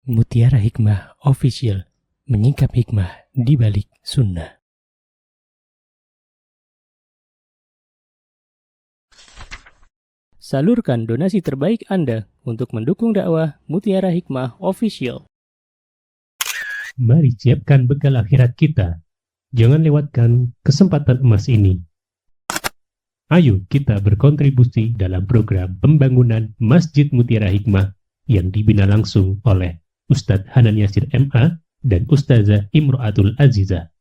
Mutiara Hikmah Official, menyingkap hikmah di balik sunnah. Salurkan donasi terbaik Anda untuk mendukung dakwah Mutiara Hikmah Official. Mari siapkan bekal akhirat kita. Jangan lewatkan kesempatan emas ini. Ayo kita berkontribusi dalam program pembangunan Masjid Mutiara Hikmah yang dibina langsung oleh Ustadz Hanan Yasir MA dan Ustazah Imro'atul Azizah.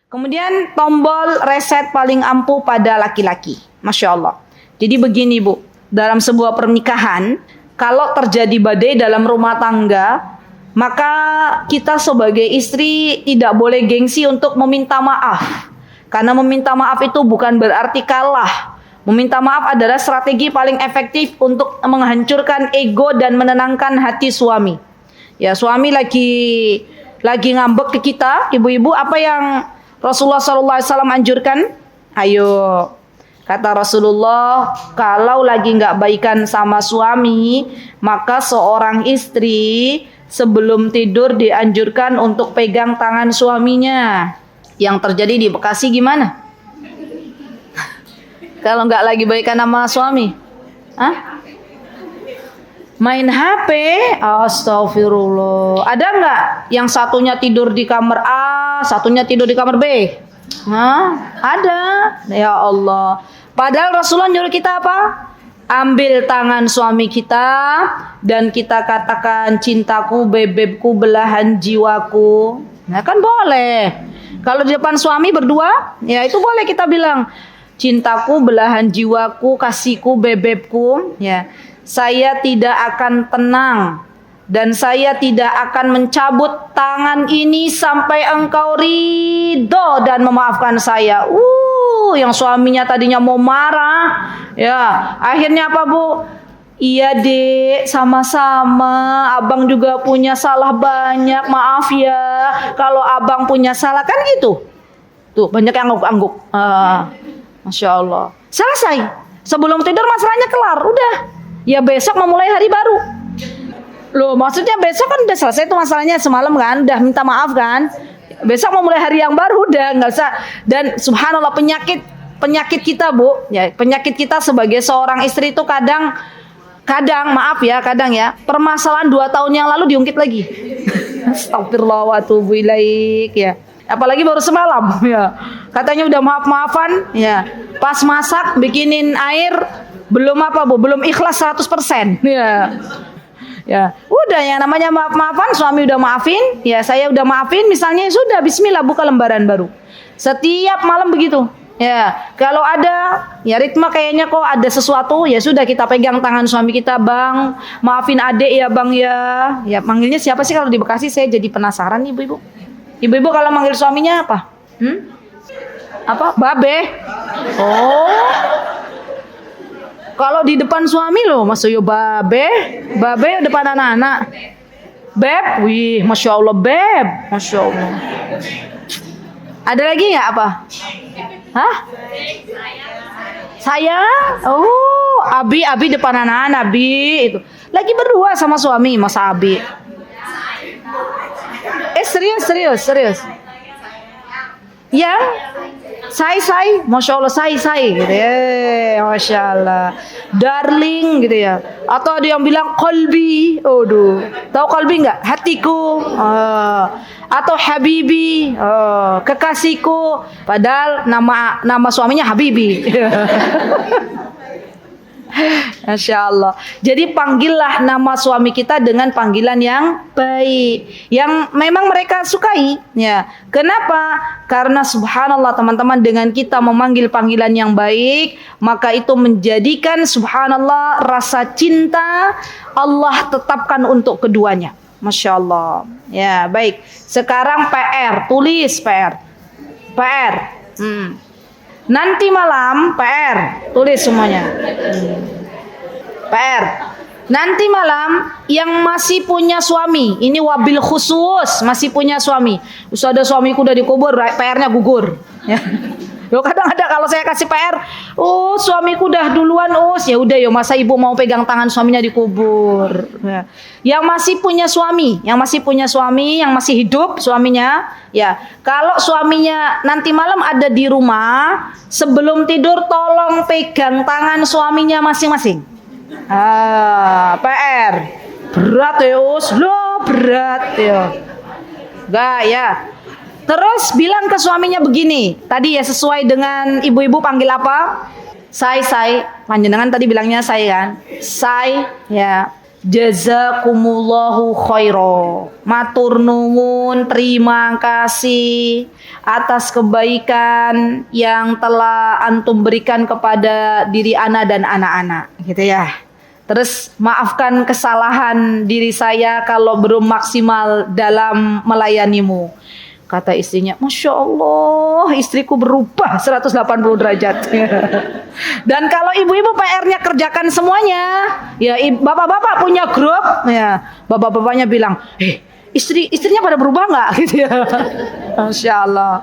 Kemudian tombol reset paling ampuh pada laki-laki. Masya Allah. Jadi begini Bu, dalam sebuah pernikahan, kalau terjadi badai dalam rumah tangga, maka kita sebagai istri tidak boleh gengsi untuk meminta maaf. Karena meminta maaf itu bukan berarti kalah. Meminta maaf adalah strategi paling efektif untuk menghancurkan ego dan menenangkan hati suami. Ya, suami lagi ngambek ke kita, ibu-ibu, apa yang Rasulullah SAW anjurkan? Ayo, kata Rasulullah, kalau lagi nggak baikan sama suami, maka seorang istri sebelum tidur dianjurkan untuk pegang tangan suaminya. Yang terjadi di Bekasi gimana? Kalau nggak lagi baikan sama suami, main HP, astagfirullah. Ada nggak yang satunya tidur di kamar A, satunya tidur di kamar B? Ada. Ya Allah. Padahal Rasulullah nyuruh kita apa? Ambil tangan suami kita dan kita katakan, cintaku, bebebku, belahan jiwaku. Nah kan boleh. Kalau di depan suami berdua, ya itu boleh kita bilang, cintaku, belahan jiwaku, kasihku, bebebku, ya. Saya tidak akan tenang dan saya tidak akan mencabut tangan ini sampai engkau ridho dan memaafkan saya. Yang suaminya tadinya mau marah, ya, akhirnya apa Bu? Iya Dek, sama-sama. Abang juga punya salah banyak, maaf ya. Kalau abang punya salah kan gitu. Tuh banyak yang angguk-angguk. Masya Allah. Selesai. Sebelum tidur masalahnya kelar, udah. Ya besok memulai hari baru. Loh maksudnya besok kan udah selesai tuh masalahnya semalam kan, udah minta maaf kan. Besok memulai hari yang baru, udah nggak usah. Dan subhanallah penyakit kita Bu, ya penyakit kita sebagai seorang istri itu kadang maaf ya, kadang ya permasalahan 2 tahun yang lalu diungkit lagi. Astagfirullah wa atubu ilaik ya. Apalagi baru semalam ya. Katanya udah maaf-maafan ya. Pas masak bikinin air belum apa Bu, belum ikhlas 100% ya. Ya, udah yang namanya maaf-maafan, suami udah maafin, ya saya udah maafin misalnya, sudah bismillah buka lembaran baru. Setiap malam begitu. Ya, kalau ada ya ritme kayaknya kok ada sesuatu, ya sudah kita pegang tangan suami kita, Bang, maafin adek ya Bang ya. Ya manggilnya siapa sih kalau di Bekasi, saya jadi penasaran nih ibu-ibu. Ibu-ibu kalau manggil suaminya apa? Apa? Babe. Oh. Kalau di depan suami loh, maksudnya babe depan anak-anak. Beb, wih, masya Allah beb, masya Allah. Ada lagi nggak apa? Hah? Saya? Oh, Abi depan anak-anak, Abi itu. Lagi berdua sama suami, masa Abi? Serius. Yang say, masya Allah say gitu ya, masya Allah, darling gitu ya. Atau ada yang bilang kolbi, tahu kolbi nggak? Hatiku, atau habibi, kekasihku. Padahal nama suaminya Habibi. Masya Allah. Jadi panggillah nama suami kita dengan panggilan yang baik, yang memang mereka sukai. Ya, kenapa? Karena subhanallah teman-teman, dengan kita memanggil panggilan yang baik, maka itu menjadikan subhanallah rasa cinta Allah tetapkan untuk keduanya. Masya Allah. Ya, baik. Sekarang PR, tulis PR. Nanti malam PR, tulis semuanya. PR. Nanti malam yang masih punya suami, ini wabil khusus, masih punya suami. Ada suamiku udah dikubur, PR-nya gugur. Ya. Yo kadang ada kalau saya kasih PR, oh suamiku udah duluan, ya udah yo masa ibu mau pegang tangan suaminya dikubur. Ya. Yang masih punya suami, yang masih hidup suaminya, ya kalau suaminya nanti malam ada di rumah, sebelum tidur tolong pegang tangan suaminya masing-masing. PR berat ya us, lo berat ya, enggak ya. Terus bilang ke suaminya begini, tadi ya sesuai dengan ibu-ibu panggil apa? Say, panjenengan tadi bilangnya say kan? Say, ya. Jazakumullahu khairo. Matur nuwun, terima kasih atas kebaikan yang telah antum berikan kepada diri ana dan anak-anak, gitu ya. Terus maafkan kesalahan diri saya kalau belum maksimal dalam melayanimu. Kata istrinya, Masya Allah, istriku berubah 180 derajat. Dan kalau ibu-ibu PR-nya kerjakan semuanya, ya bapak-bapak punya grup, ya bapak-bapaknya bilang, istrinya pada berubah nggak? Gitu ya. Masya Allah.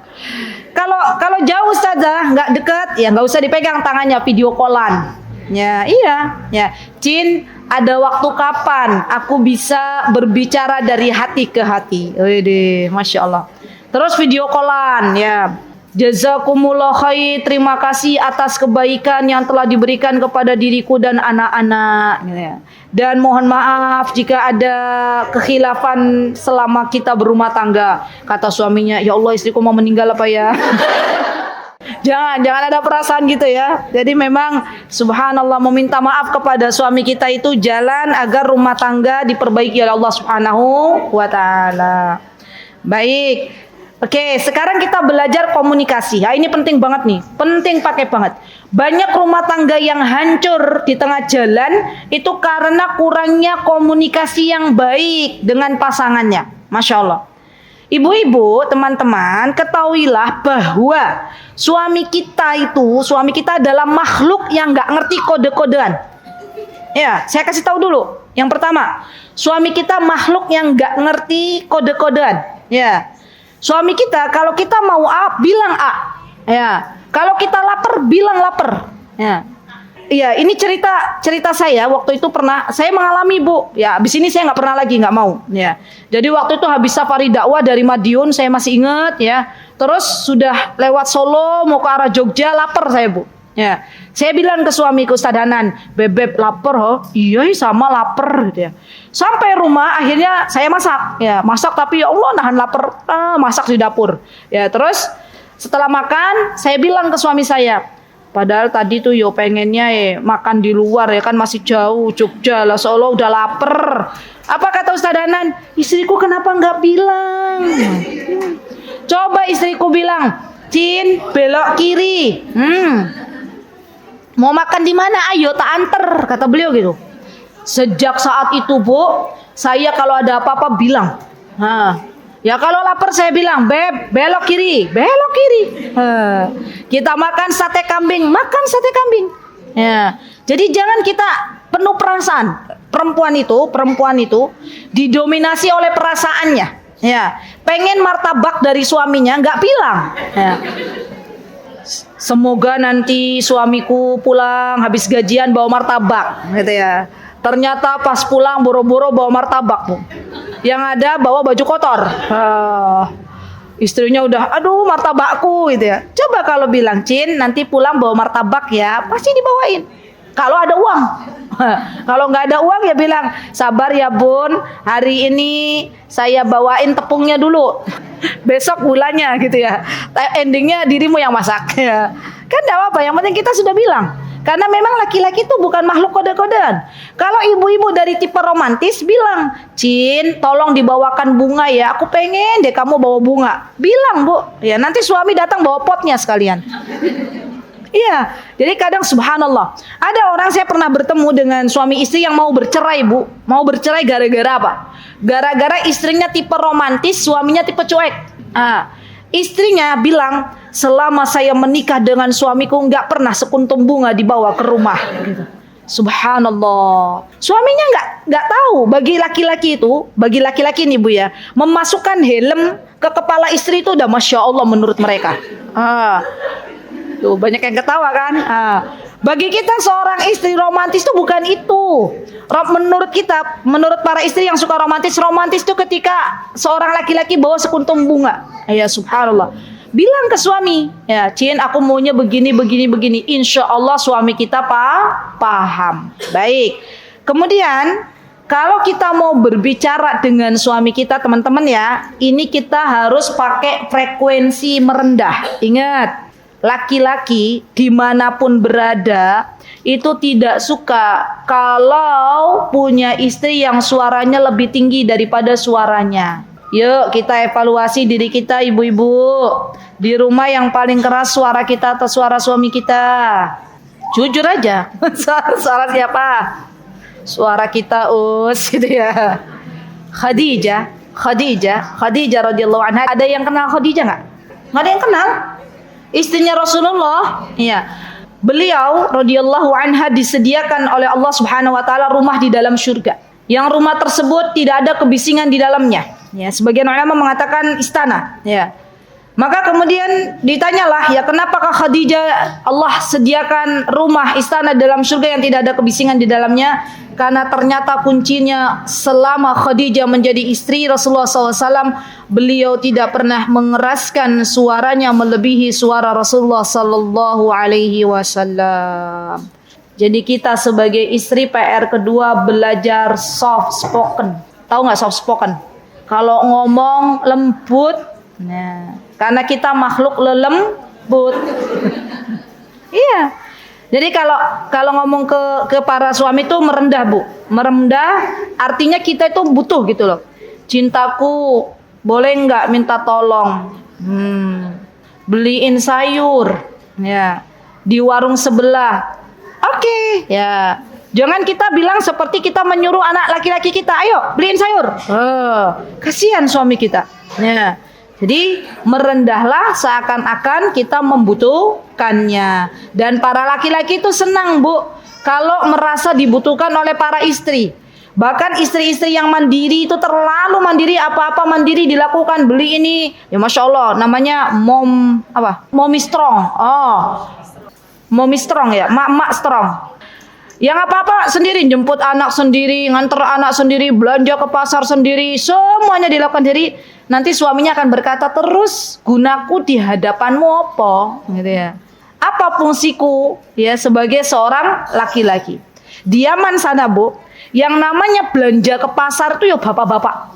Kalau jauh Ustazah, nggak dekat, ya nggak usah dipegang tangannya, video callan. Ya iya, ya Cin, ada waktu kapan aku bisa berbicara dari hati ke hati? Wede, Masya Allah. Terus video callan, ya. Jazakumullah khair, terima kasih atas kebaikan yang telah diberikan kepada diriku dan anak-anak, gitu ya. Dan mohon maaf jika ada kekhilafan selama kita berumah tangga. Kata suaminya, ya Allah istriku mau meninggal apa ya? Jangan ada perasaan gitu ya. Jadi memang subhanallah meminta maaf kepada suami kita itu jalan agar rumah tangga diperbaiki oleh Allah Subhanahu wa taala. Baik. Oke, sekarang kita belajar komunikasi. Ini penting banget nih. Penting pakai banget. Banyak rumah tangga yang hancur di tengah jalan itu karena kurangnya komunikasi yang baik dengan pasangannya. Masya Allah. Ibu-ibu, teman-teman, ketahuilah bahwa suami kita adalah makhluk yang nggak ngerti kode-kodean. Ya, saya kasih tahu dulu. Yang pertama, suami kita makhluk yang nggak ngerti kode-kodean. Ya, suami kita kalau kita mau A, bilang A. Ya, kalau kita lapar, bilang lapar. Ya. Iya, ini cerita saya waktu itu pernah saya mengalami Bu. Ya, abis ini saya nggak pernah lagi, nggak mau. Ya, jadi waktu itu habis safari dakwah dari Madiun, saya masih ingat ya. Terus sudah lewat Solo mau ke arah Jogja, lapar saya Bu. Ya, saya bilang ke suamiku Ustaz Hanan, bebek lapar ho? Iya sama lapar gitu ya. Sampai rumah akhirnya saya masak. Ya, masak tapi ya Allah nahan lapar, masak di dapur. Ya, terus setelah makan saya bilang ke suami saya, padahal tadi tuh yo pengennya makan di luar ya kan masih jauh Jogja lah Solo udah lapar. Apa kata Ustaz Hanan? Istriku kenapa nggak bilang? Coba istriku bilang, Cin belok kiri. Mau makan di mana? Ayo tak anter, kata beliau gitu. Sejak saat itu Bu, saya kalau ada apa-apa bilang. Ya kalau lapar saya bilang, Beb, belok kiri. Kita makan sate kambing, makan sate kambing. Ya, jadi jangan kita penuh perasaan. Perempuan itu didominasi oleh perasaannya. Ya, pengen martabak dari suaminya nggak bilang. Ya. Semoga nanti suamiku pulang habis gajian bawa martabak, gitu ya. Ternyata pas pulang boro-boro bawa martabak Bu. Yang ada bawa baju kotor. Istrinya udah, aduh martabakku gitu ya. Coba kalau bilang, Cin nanti pulang bawa martabak ya, pasti dibawain. Kalau ada uang. Kalau nggak ada uang ya bilang, sabar ya Bun, hari ini saya bawain tepungnya dulu. Besok gulanya gitu ya. Endingnya dirimu yang masak ya. Kan enggak apa-apa, yang penting kita sudah bilang. Karena memang laki-laki itu bukan makhluk kode-kodean. Kalau ibu-ibu dari tipe romantis bilang, Cin tolong dibawakan bunga ya, aku pengen deh kamu bawa bunga. Bilang Bu, ya nanti suami datang bawa potnya sekalian. Iya, jadi kadang subhanallah. Ada orang saya pernah bertemu dengan suami istri yang mau bercerai Bu. Mau bercerai gara-gara apa? Gara-gara istrinya tipe romantis, suaminya tipe cuek. Istrinya bilang, selama saya menikah dengan suamiku nggak pernah sekuntum bunga dibawa ke rumah. Gitu. Subhanallah. Suaminya nggak tahu. Bagi laki-laki nih Bu ya, memasukkan helm ke kepala istri itu udah masya Allah menurut mereka. Tuh, banyak yang ketawa kan? Bagi kita seorang istri romantis itu bukan itu. Menurut kita, menurut para istri yang suka romantis itu ketika seorang laki-laki bawa sekuntum bunga. Ya subhanallah. Bilang ke suami, ya, Cin, aku maunya begini. Insya Allah suami kita paham. Baik. Kemudian, kalau kita mau berbicara dengan suami kita, teman-teman ya, ini kita harus pakai frekuensi merendah. Ingat, laki-laki dimanapun berada itu tidak suka kalau punya istri yang suaranya lebih tinggi daripada suaranya. Yuk kita evaluasi diri kita, ibu-ibu. Di rumah yang paling keras suara kita atau suara suami kita? Jujur aja. Suara siapa? Suara kita gitu ya. Khadijah radhiyallahu anha. Ada yang kenal Khadijah nggak? Nggak ada yang kenal. Istrinya Rasulullah. Iya. Beliau radhiyallahu anha disediakan oleh Allah Subhanahu wa taala rumah di dalam surga. Yang rumah tersebut tidak ada kebisingan di dalamnya. Ya, sebagian ulama mengatakan istana, ya. Maka kemudian ditanyalah, ya kenapakah Khadijah Allah sediakan rumah istana dalam surga yang tidak ada kebisingan di dalamnya? Karena ternyata kuncinya selama Khadijah menjadi istri Rasulullah SAW, beliau tidak pernah mengeraskan suaranya melebihi suara Rasulullah Sallallahu Alaihi Wasallam. Jadi kita sebagai istri PR kedua belajar soft spoken. Tahu nggak soft spoken? Kalau ngomong lembut, nah, karena kita makhluk lembut. Iya. Jadi kalau ngomong ke para suami itu merendah, Bu. Merendah artinya kita itu butuh gitu loh. Cintaku, boleh nggak minta tolong? Beliin sayur, ya, di warung sebelah. Oke, ya. Jangan kita bilang seperti kita menyuruh anak laki-laki kita, ayo beliin sayur. Kasihan suami kita. Ya. Jadi merendahlah seakan-akan kita membutuhkannya. Dan para laki-laki itu senang, Bu, kalau merasa dibutuhkan oleh para istri. Bahkan istri-istri yang mandiri itu terlalu mandiri, apa-apa mandiri dilakukan. Beli ini, ya Masya Allah, namanya mommy strong. Mommy strong ya, mak-mak strong. Yang apa-apa sendiri, jemput anak sendiri, nganter anak sendiri, belanja ke pasar sendiri, semuanya dilakukan sendiri. Nanti suaminya akan berkata, terus gunaku di hadapanmu apa? Gitu ya. Apa fungsiku ya sebagai seorang laki-laki? Di Yaman sana, Bu, yang namanya belanja ke pasar itu ya bapak-bapak.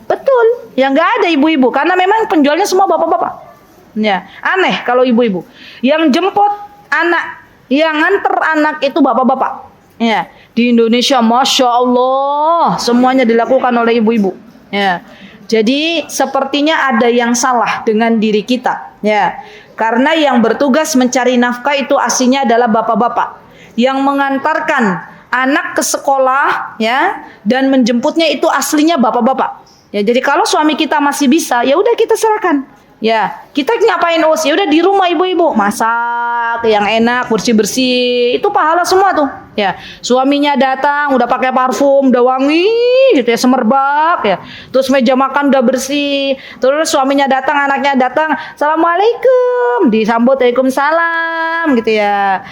Betul, ya nggak ada ibu-ibu, karena memang penjualnya semua bapak-bapak. Ya, aneh kalau ibu-ibu. Yang jemput anak, yang nganter anak itu bapak-bapak. Ya, di Indonesia Masya Allah semuanya dilakukan oleh ibu-ibu. Ya, jadi sepertinya ada yang salah dengan diri kita. Ya, karena yang bertugas mencari nafkah itu aslinya adalah bapak-bapak yang mengantarkan anak ke sekolah, ya, dan menjemputnya itu aslinya bapak-bapak. Ya, jadi kalau suami kita masih bisa, ya udah kita serahkan. Ya, kita ngapain us? Ya udah di rumah ibu-ibu masak yang enak, bersih-bersih, itu pahala semua tuh. Ya, suaminya datang udah pakai parfum, udah wangi gitu ya, semerbak ya. Terus meja makan udah bersih. Terus suaminya datang, anaknya datang, "Assalamualaikum." Disambut "Waalaikumsalam" gitu ya.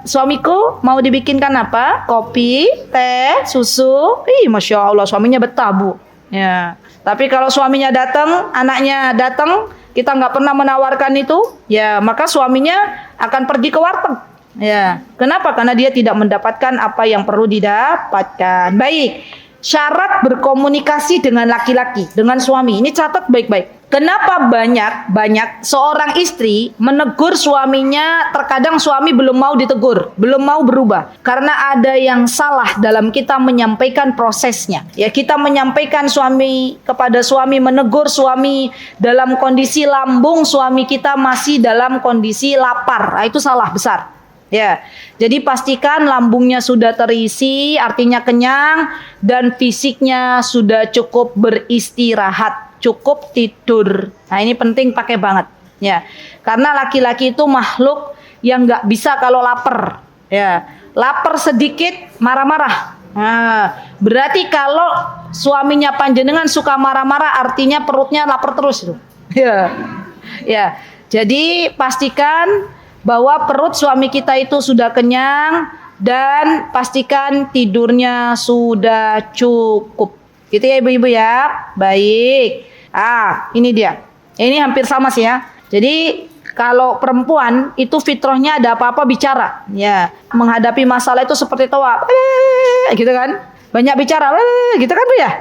Suamiku mau dibikinkan apa? Kopi, teh, susu. Masya Allah suaminya betah, Bu. Ya. Tapi kalau suaminya datang, anaknya datang, kita nggak pernah menawarkan itu, ya maka suaminya akan pergi ke warteg. Ya, kenapa? Karena dia tidak mendapatkan apa yang perlu didapatkan. Baik, syarat berkomunikasi dengan laki-laki, dengan suami. Ini catat baik-baik. Kenapa banyak seorang istri menegur suaminya, terkadang suami belum mau ditegur, belum mau berubah. Karena ada yang salah dalam kita menyampaikan prosesnya. Ya, kita menyampaikan kepada suami, menegur suami dalam kondisi lambung suami kita masih dalam kondisi lapar. Nah, itu salah besar. Ya, jadi pastikan lambungnya sudah terisi, artinya kenyang, dan fisiknya sudah cukup beristirahat. Cukup tidur. Nah ini penting pakai banget ya, karena laki-laki itu makhluk yang nggak bisa kalau lapar ya, lapar sedikit marah-marah. Berarti kalau suaminya panjenengan suka marah-marah artinya perutnya lapar terus itu. Ya Jadi pastikan bahwa perut suami kita itu sudah kenyang dan pastikan tidurnya sudah cukup. Gitu ya ibu-ibu ya. Baik. Ini dia. Ini hampir sama sih ya. Jadi kalau perempuan itu fitrahnya ada apa-apa bicara, ya. Menghadapi masalah itu seperti tawa, gitu kan? Banyak bicara, gitu kan Bu ya?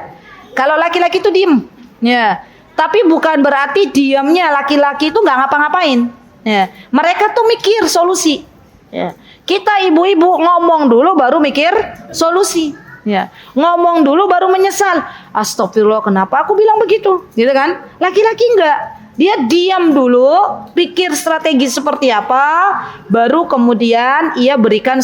Kalau laki-laki itu diem, ya. Tapi bukan berarti diamnya laki-laki itu nggak ngapa-ngapain. Ya. Mereka tuh mikir solusi. Ya. Kita ibu-ibu ngomong dulu baru mikir solusi. Ya. Ngomong dulu baru menyesal. Astagfirullah, kenapa aku bilang begitu? Gitu kan? Laki-laki enggak. Dia diam dulu, pikir strategi seperti apa, baru kemudian ia berikan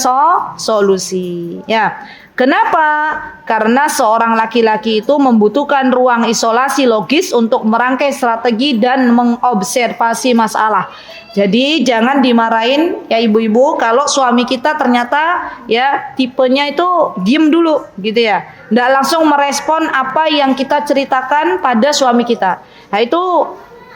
solusi. Ya. Kenapa? Karena seorang laki-laki itu membutuhkan ruang isolasi logis untuk merangkai strategi dan mengobservasi masalah. Jadi jangan dimarahin ya ibu-ibu kalau suami kita ternyata ya tipenya itu diem dulu gitu ya. Nggak langsung merespon apa yang kita ceritakan pada suami kita. Nah itu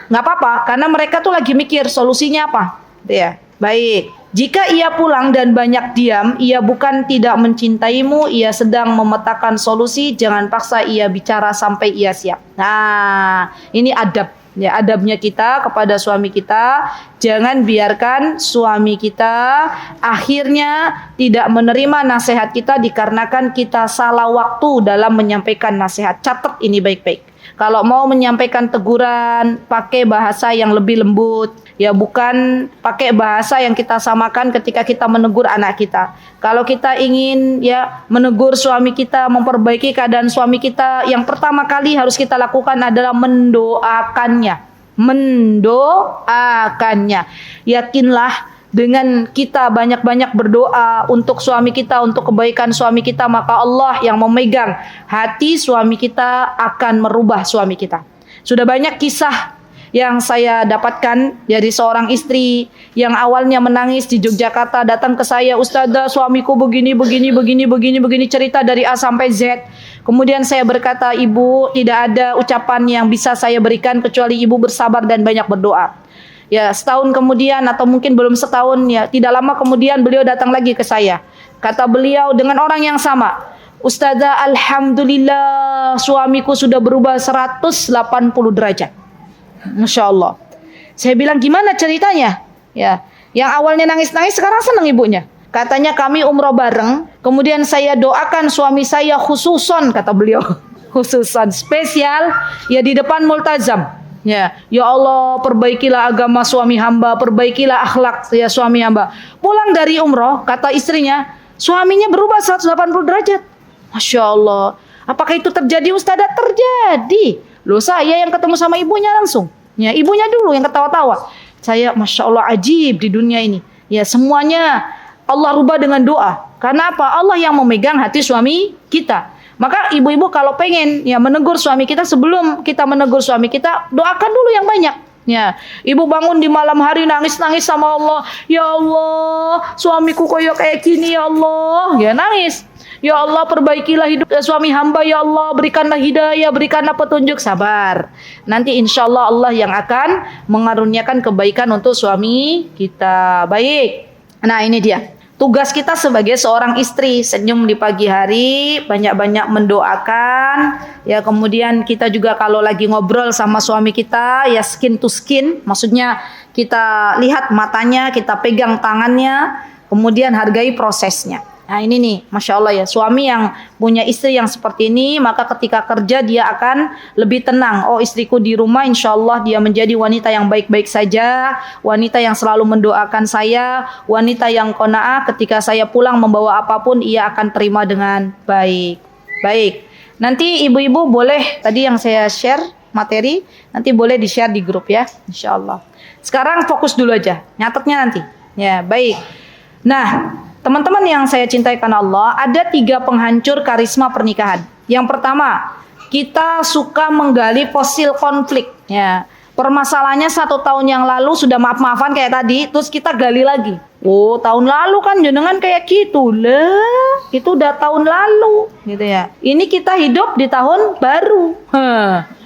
nggak apa-apa karena mereka tuh lagi mikir solusinya apa. Gitu ya. Baik. Jika ia pulang dan banyak diam, ia bukan tidak mencintaimu, ia sedang memetakan solusi, jangan paksa ia bicara sampai ia siap. Nah, ini adab. Ya, adabnya kita kepada suami kita, jangan biarkan suami kita akhirnya tidak menerima nasihat kita dikarenakan kita salah waktu dalam menyampaikan nasihat. Catat ini baik-baik. Kalau mau menyampaikan teguran, pakai bahasa yang lebih lembut. Ya bukan pakai bahasa yang kita samakan ketika kita menegur anak kita. Kalau kita ingin ya menegur suami kita, memperbaiki keadaan suami kita, yang pertama kali harus kita lakukan adalah mendoakannya. Mendoakannya. Yakinlah dengan kita banyak-banyak berdoa untuk suami kita, untuk kebaikan suami kita, maka Allah yang memegang hati suami kita akan merubah suami kita. Sudah banyak kisah yang saya dapatkan dari seorang istri yang awalnya menangis di Yogyakarta, datang ke saya, Ustazah suamiku begini cerita dari A sampai Z. Kemudian saya berkata, ibu tidak ada ucapan yang bisa saya berikan kecuali ibu bersabar dan banyak berdoa. Ya setahun kemudian atau mungkin belum setahun ya, tidak lama kemudian beliau datang lagi ke saya. Kata beliau dengan orang yang sama, Ustazah alhamdulillah suamiku sudah berubah 180 derajat. Masya Allah. Saya bilang gimana ceritanya? Ya, yang awalnya nangis-nangis sekarang senang ibunya. Katanya kami umroh bareng, kemudian saya doakan suami saya khususon, kata beliau, khususon spesial ya di depan multazam. Ya Allah perbaikilah agama suami hamba, perbaikilah akhlak ya suami hamba. Pulang dari umroh, kata istrinya, suaminya berubah 180 derajat. Masya Allah. Apakah itu terjadi Ustazah? Terjadi. Loh saya yang ketemu sama ibunya langsung. Ya, ibunya dulu yang ketawa-tawa. Saya Masya Allah ajib di dunia ini. Ya semuanya Allah rubah dengan doa. Karena apa? Allah yang memegang hati suami kita. Maka ibu-ibu kalau pengen ya menegur suami kita, sebelum kita menegur suami kita, doakan dulu yang banyak. Ya, ibu bangun di malam hari nangis-nangis sama Allah. Ya Allah, suamiku kayak gini ya Allah. Ya nangis. Ya Allah perbaikilah hidup suami hamba ya Allah, berikanlah hidayah, berikanlah petunjuk, sabar. Nanti insya Allah Allah yang akan mengaruniakan kebaikan untuk suami kita. Baik. Nah ini dia. Tugas kita sebagai seorang istri, senyum di pagi hari, banyak-banyak mendoakan. Ya kemudian kita juga kalau lagi ngobrol sama suami kita, ya skin to skin. Maksudnya kita lihat matanya, kita pegang tangannya, kemudian hargai prosesnya. Nah ini nih, Masya Allah ya, suami yang punya istri yang seperti ini, maka ketika kerja dia akan lebih tenang. Oh istriku di rumah insya Allah dia menjadi wanita yang baik-baik saja, wanita yang selalu mendoakan saya, wanita yang qanaah ketika saya pulang membawa apapun ia akan terima dengan baik. Baik, nanti ibu-ibu boleh, tadi yang saya share materi, nanti boleh di-share di grup ya, insya Allah. Sekarang fokus dulu aja, nyatetnya nanti. Ya baik, nah teman-teman yang saya cintai karena Allah, ada 3 penghancur karisma pernikahan. Yang pertama, kita suka menggali fosil konflik. Ya, permasalahannya 1 tahun yang lalu sudah maaf-maafan kayak tadi, terus kita gali lagi. Oh, tahun lalu kan jenengan kayak gitu lah. Itu udah tahun lalu, gitu ya. Ini kita hidup di tahun baru.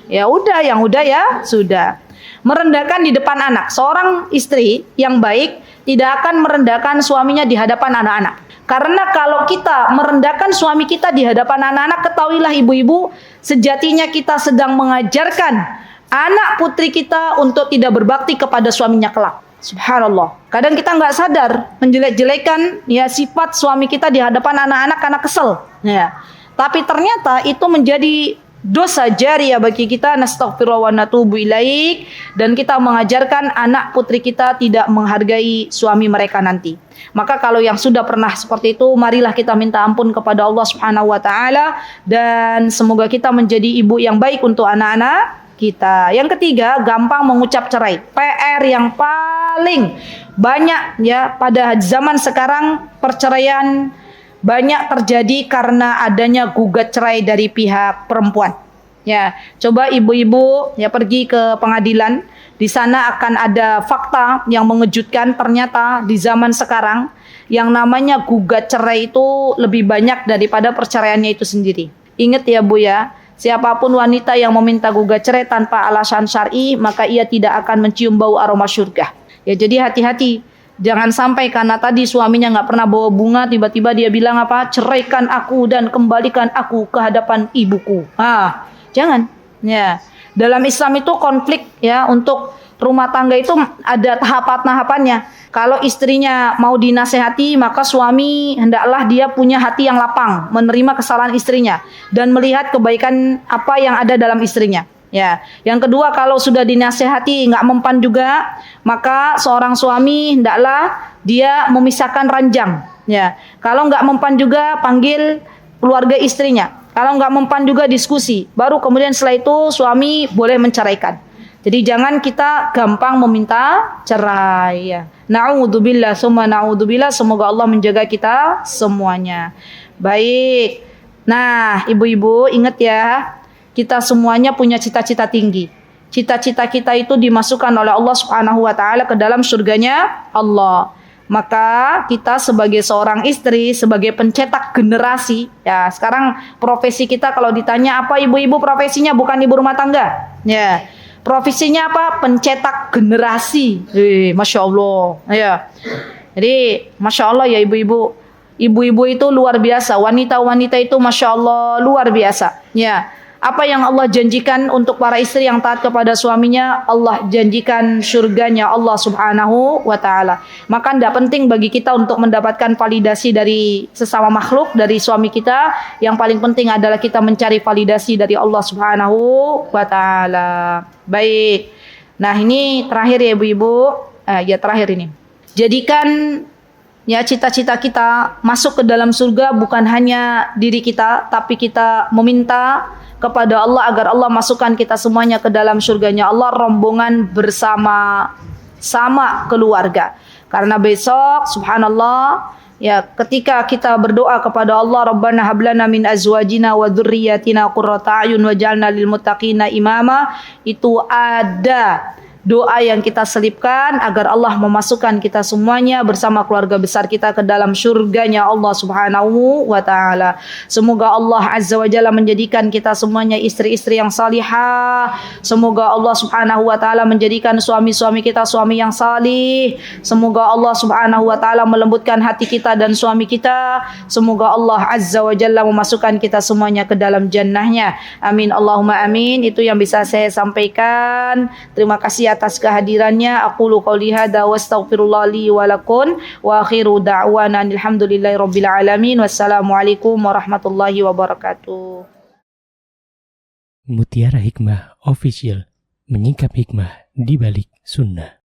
Ya udah, yang udah ya sudah. Merendahkan di depan anak. Seorang istri yang baik tidak akan merendahkan suaminya di hadapan anak-anak. Karena kalau kita merendahkan suami kita di hadapan anak-anak, ketahuilah ibu-ibu, sejatinya kita sedang mengajarkan anak putri kita untuk tidak berbakti kepada suaminya kelak. Subhanallah. Kadang kita nggak sadar menjelek-jelekan ya sifat suami kita di hadapan anak-anak karena kesel. Ya. Tapi ternyata itu menjadi dosa jariyah bagi kita. Nastaghfirullah wa natubu ilaik. Dan kita mengajarkan anak putri kita tidak menghargai suami mereka nanti. Maka kalau yang sudah pernah seperti itu, marilah kita minta ampun kepada Allah Subhanahu wa taala, dan semoga kita menjadi ibu yang baik untuk anak-anak kita. Yang ketiga, gampang mengucap cerai. PR yang paling banyak ya pada zaman sekarang, perceraian banyak terjadi karena adanya gugat cerai dari pihak perempuan. Ya, coba ibu-ibu ya pergi ke pengadilan. Di sana akan ada fakta yang mengejutkan. Ternyata di zaman sekarang yang namanya gugat cerai itu lebih banyak daripada perceraiannya itu sendiri. Ingat ya Bu ya, siapapun wanita yang meminta gugat cerai tanpa alasan syar'i, maka ia tidak akan mencium bau aroma surga. Ya, jadi hati-hati. Jangan sampai karena tadi suaminya nggak pernah bawa bunga, tiba-tiba dia bilang apa? Ceraikan aku dan kembalikan aku ke hadapan ibuku. Jangan. Ya. Dalam Islam itu konflik ya, untuk rumah tangga itu ada tahapan-tahapannya. Kalau istrinya mau dinasehati, maka suami hendaklah dia punya hati yang lapang, menerima kesalahan istrinya dan melihat kebaikan apa yang ada dalam istrinya. Ya, yang kedua, kalau sudah dinasehati nggak mempan juga, maka seorang suami hendaklah dia memisahkan ranjang. Ya, kalau nggak mempan juga, panggil keluarga istrinya. Kalau nggak mempan juga, diskusi. Baru kemudian setelah itu suami boleh menceraikan. Jadi jangan kita gampang meminta cerai. Ya. Na'udzubillah, summa na'udzubillah. Semoga Allah menjaga kita semuanya. Baik. Nah, ibu-ibu ingat ya. Kita semuanya punya cita-cita tinggi. Cita-cita kita itu dimasukkan oleh Allah Subhanahu wa taala ke dalam surganya Allah. Maka kita sebagai seorang istri, sebagai pencetak generasi, ya sekarang profesi kita kalau ditanya apa ibu-ibu profesinya, bukan ibu rumah tangga. Ya. Profesinya apa? Pencetak generasi. Masya Allah. Ya. Jadi Masya Allah ya ibu-ibu. Ibu-ibu itu luar biasa. Wanita-wanita itu Masya Allah luar biasa. Ya. Apa yang Allah janjikan untuk para istri yang taat kepada suaminya, Allah janjikan surganya Allah Subhanahu wa taala. Maka tidak penting bagi kita untuk mendapatkan validasi dari sesama makhluk, dari suami kita. Yang paling penting adalah kita mencari validasi dari Allah Subhanahu wa taala. Baik. Nah, ini terakhir ya ibu-ibu. Ya terakhir ini. Jadikan ya cita-cita kita masuk ke dalam surga bukan hanya diri kita, tapi kita meminta kepada Allah agar Allah masukkan kita semuanya ke dalam surganya Allah, rombongan bersama sama keluarga. Karena besok subhanallah ya, ketika kita berdoa kepada Allah, Rabbana hablana min azwajina wa dzurriyyatina qurrata a'yun waj'alna lil muttaqina imama, itu ada doa yang kita selipkan agar Allah memasukkan kita semuanya bersama keluarga besar kita ke dalam surganya Allah Subhanahu wa taala. Semoga Allah Azza wa Jalla menjadikan kita semuanya istri-istri yang salihah. Semoga Allah Subhanahu wa taala menjadikan suami-suami kita suami yang salih. Semoga Allah Subhanahu wa taala melembutkan hati kita dan suami kita. Semoga Allah Azza wa Jalla memasukkan kita semuanya ke dalam jannahnya. Amin Allahumma amin. Itu yang bisa saya sampaikan. Terima kasih atas kehadirannya. Aqulu qouli hadza wa astaghfirullah li wa lakum wa akhiru da'wana alhamdulillahirabbil alamin. Wassalamualaikum warahmatullahi wabarakatuh. Mutiara Hikmah Official, menyingkap hikmah di balik sunnah.